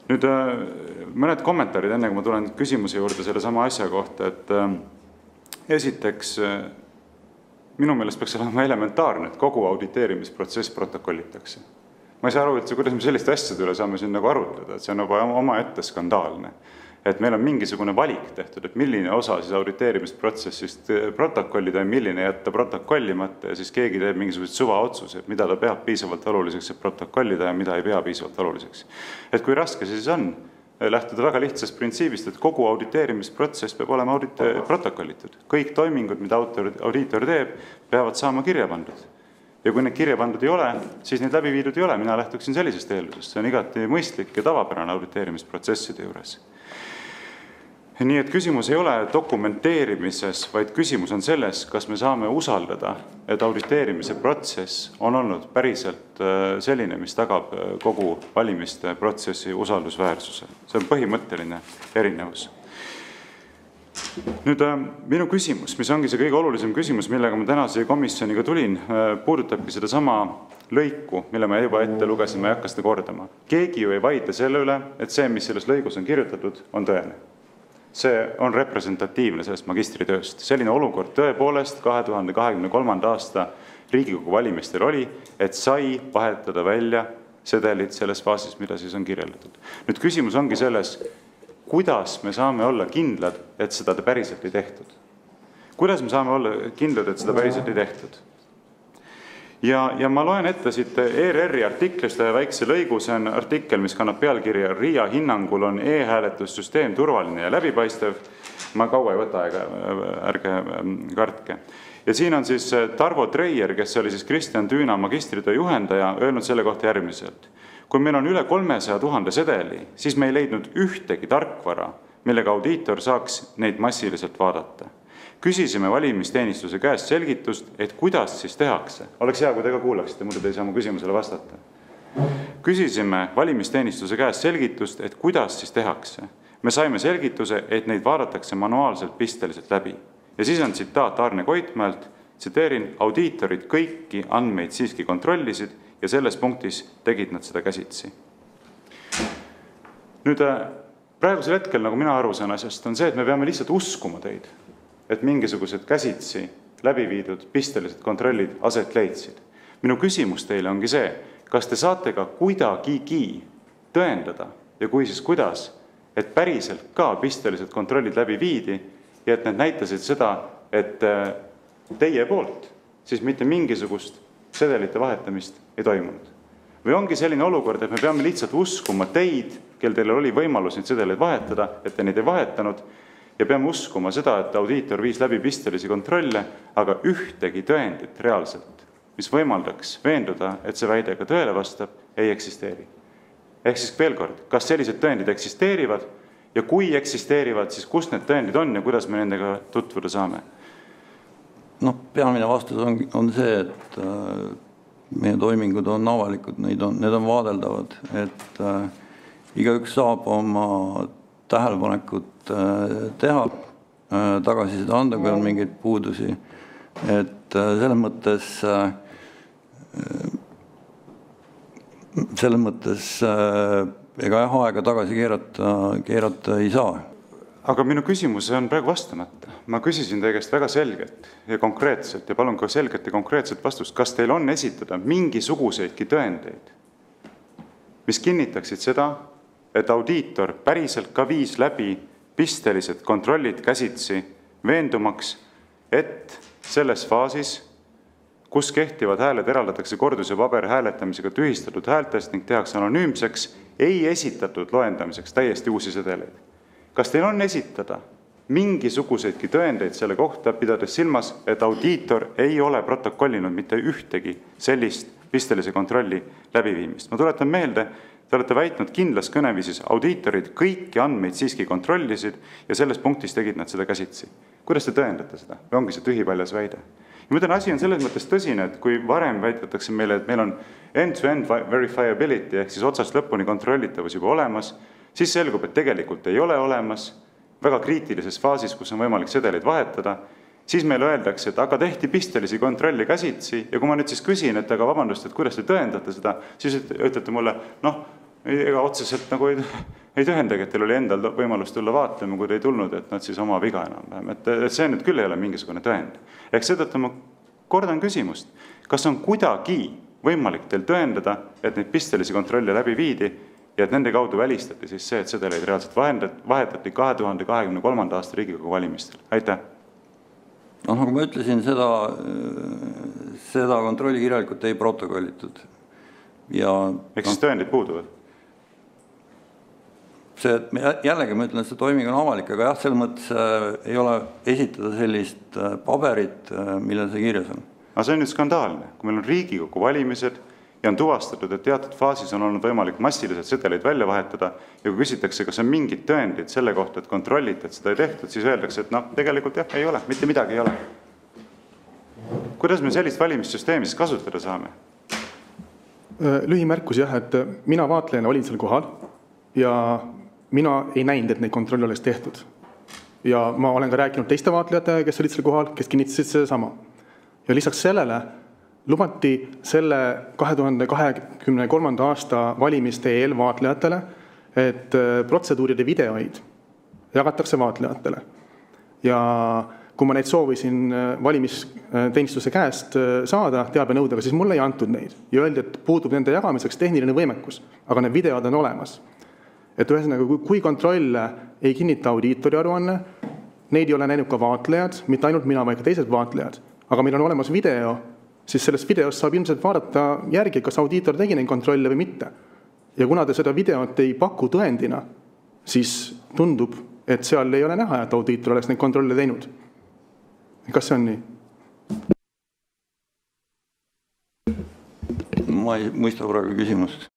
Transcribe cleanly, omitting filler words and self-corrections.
Nüüd mõned kommentaarid, enne kui ma tulen küsimuse juurde selle sama asja kohta, et esiteks minu meelest peaks olema elementaarne, et kogu auditeerimisprotsess protokollitakse. Ma ei saa aru, kuidas me sellist asjade üle saame siin nagu arutleda, et see on omaette skandaalne. Et meil on mingisugune valik tehtud, et milline osa siis auditeerimisprotsessist protokollida ja milline jätta protokollimata ja siis keegi teeb mingisugused suvaotsused, mida ta peab piisavalt oluliseks, et protokollida ja mida ei pea piisavalt oluliseks. Et kui raske see siis on lähtuda väga lihtsast printsiibist, et kogu auditeerimisprotsess peab olema protokollitud. Kõik toimingud, mida audiitor teeb, peavad saama kirja pandud. Ja kui need kirja pandud ei ole, siis neid läbi viidud ei ole. Mina lähtuksin sellisest eeldusest. See on igati mõistlik ja tavapärane auditeerimisprotsesside juures. Nii et küsimus ei ole dokumenteerimises, vaid küsimus on selles, kas me saame usaldada, et auditeerimise protsess on olnud päriselt selline, mis tagab kogu valimiste protsessi usaldusväärsuse. See on põhimõtteline erinevus. Nüüd minu küsimus, mis ongi see kõige olulisem küsimus, millega ma täna siia komisjoniga tulin, puudutabki seda sama lõiku, mille ma juba ette lugesin, ma ei hakka seda kordama. Keegi ju ei vaidle selle üle, et see, mis selles lõigus on kirjutatud, on tõene. See on representatiivne sellest magistritööst. Selline olukord tõepoolest 2023. aasta Riigikogu valimistel oli, et sai vahetada välja sedelid selles faasis, mida siis on kirjeldatud. Nüüd küsimus ongi selles, kuidas me saame olla kindlad, et seda päriselt ei tehtud. Kuidas me saame olla kindlad, et seda päriselt ei tehtud? Ja ma loen ette siit ERR-i artiklist väikse lõigu, see on artikkel, mis kannab pealkirja RIA hinnangul on e-hääletussüsteem turvaline ja läbipaistev. Ma kaua ei võta aega, ärge kartke. Ja siin on siis Tarvo Treier, kes oli siis Kristjan Tüüna magistritöö juhendaja, öelnud selle kohta järgmiselt. Kui meil on üle 300 000 sedeli, siis me ei leidnud ühtegi tarkvara, millega audiitor saaks neid massiliselt vaadata. Küsisime valimisteenistuse käest selgitust, et kuidas siis tehakse. Oleks hea, kui te ka kuulaksite, muidu te ei saa mu küsimusele vastata. Küsisime valimisteenistuse käest selgitust, et kuidas siis tehakse. Me saime selgituse, et neid vaadatakse manuaalselt pisteliselt läbi. Ja siis on tsitaat Arne Koitmäelt, tsiteerin, audiitorid kõiki andmeid siiski kontrollisid ja selles punktis tegid nad seda käsitsi. Nüüd praegusel hetkel, nagu mina aru saan asjast, on see, et me peame lihtsalt uskuma teid, et mingisugused käsitsi läbi viidud pistelised kontrollid aset leidsid. Minu küsimus teile ongi see, kas te saate ka kuidagigi tõendada ja kui siis kuidas, et päriselt ka pistelised kontrollid läbi viidi ja et need näitasid seda, et teie poolt siis mitte mingisugust sedelite vahetamist ei toimunud. Või ongi selline olukord, et me peame lihtsalt uskuma teid, kel teil oli võimalus neid sedeleid vahetada, et te neid ei vahetanud, ja peame uskuma seda, et audiitor viis läbi pistelisi kontrolle, aga ühtegi tõendit reaalselt, mis võimaldaks veenduda, et see väide ka tõele vastab, ei eksisteeri. Ehk siis veel kord, kas sellised tõendid eksisteerivad ja kui eksisteerivad, siis kust need tõendid on ja kuidas me nendega tutvuda saame? Peamine vastus on see, et meie toimingud on avalikud, need on vaadeldavad, et igaüks saab oma tähelepanekut teha, tagasiside anda, kui on mingeid puudusi. Et selles mõttes ega aega tagasi keerata ei saa. Aga minu küsimus on praegu vastamata. Ma küsisin teie käest väga selgelt ja konkreetselt ja palun ka selget ja konkreetset vastust. Kas teil on esitada mingisuguseidki tõendeid, mis kinnitaksid seda, et audiitor päriselt ka viis läbi pistelised kontrollid käsitsi veendumaks, et selles faasis, kus kehtivad hääled eraldatakse kordus- ja paberhääletamisega tühistatud häältest ning tehakse anonüümseks, ei esitatud loendamiseks täiesti uusi sedeleid. Kas teil on esitada mingisuguseidki tõendeid selle kohta, pidades silmas, et audiitor ei ole protokollinud mitte ühtegi sellist pistelise kontrolli läbiviimist? Ma tuletan meelde, te olete väitnud kindlas kõneviisis, audiitorid kõiki andmeid siiski kontrollisid ja selles punktis tegid nad seda käsitsi. Kuidas te tõendate seda? Või ongi see tühipaljas väide? Ja ma ütlen, asi on selles mõttes tõsine, et kui varem väidetakse meile, et meil on end-to-end verifiability ehk siis otsast lõpuni kontrollitavus juba olemas, siis selgub, et tegelikult ei ole olemas väga kriitilises faasis, kus on võimalik sedeleid vahetada, siis meile öeldakse, et aga tehti pistelisi kontrolli käsitsi ja kui ma nüüd siis küsin, et aga vabandust, et kuidas te tõendate seda, siis ütlete mulle, ega otseselt nagu ei tõhendagi, et teil oli endal võimalus tulla vaatama, kui te ei tulnud, et nad siis oma viga enam-vähem. Et see nüüd küll ei ole mingisugune tõend. Ehk seetõttu ma kordan küsimust, kas on kuidagi võimalik teil tõendada, et neid pistelisi kontrolle läbi viidi ja et nende kaudu välistati siis see, et sedeleid reaalselt vahetati 2023. aasta Riigikogu valimistel. Aitäh! No, nagu ma ütlesin, seda kontrolli kirjalikult ei protokollitud. Ehk siis tõendid puuduvad? Jällegi ma ütlen, et see toiming on avalik, aga jah, selles mõttes ei ole esitada sellist paberit, millel see kirjas on. Aga see on nüüd skandaalne, kui meil on Riigikogu valimised ja on tuvastatud, et teatud faasis on olnud võimalik massiliselt sedeleid välja vahetada ja kui küsitakse, kas on mingid tõendid selle kohta, et kontrolliti, et seda ei tehtud, siis öeldakse, et tegelikult jah, ei ole, mitte midagi ei ole. Kuidas me sellist valimissüsteemi siis kasutada saame? Lühimärkus jah, et mina vaatlejana olin seal kohal ja mina ei näinud, et neid kontrolli oleks tehtud. Ja ma olen ka rääkinud teiste vaatlejatega, kes olid seal kohal, kes kinnitasid seda sama. Ja lisaks sellele lubati selle 2023. aasta valimiste eel vaatlejatele, et protseduuride videoid jagatakse vaatlejatele. Ja kui ma neid soovisin valimisteenistuse käest saada teabenõudega, siis mulle ei antud neid. Ja öeldi, et puudub nende jagamiseks tehniline võimekus, aga need videod on olemas. Et ühesõnaga, kui kontrolle ei kinnita audiitori aruanne, neid ei ole näinud ka vaatlejad, mitte ainult mina, vaid ka teised vaatlejad, aga meil on olemas video, siis sellest videost saab ilmselt vaadata järgi, kas audiitor tegi neid kontrolle või mitte. Ja kuna te seda videot ei paku tõendina, siis tundub, et seal ei ole näha, et audiitor oleks neid kontrolle teinud. Kas see on nii? Ma ei mõista praegu küsimust.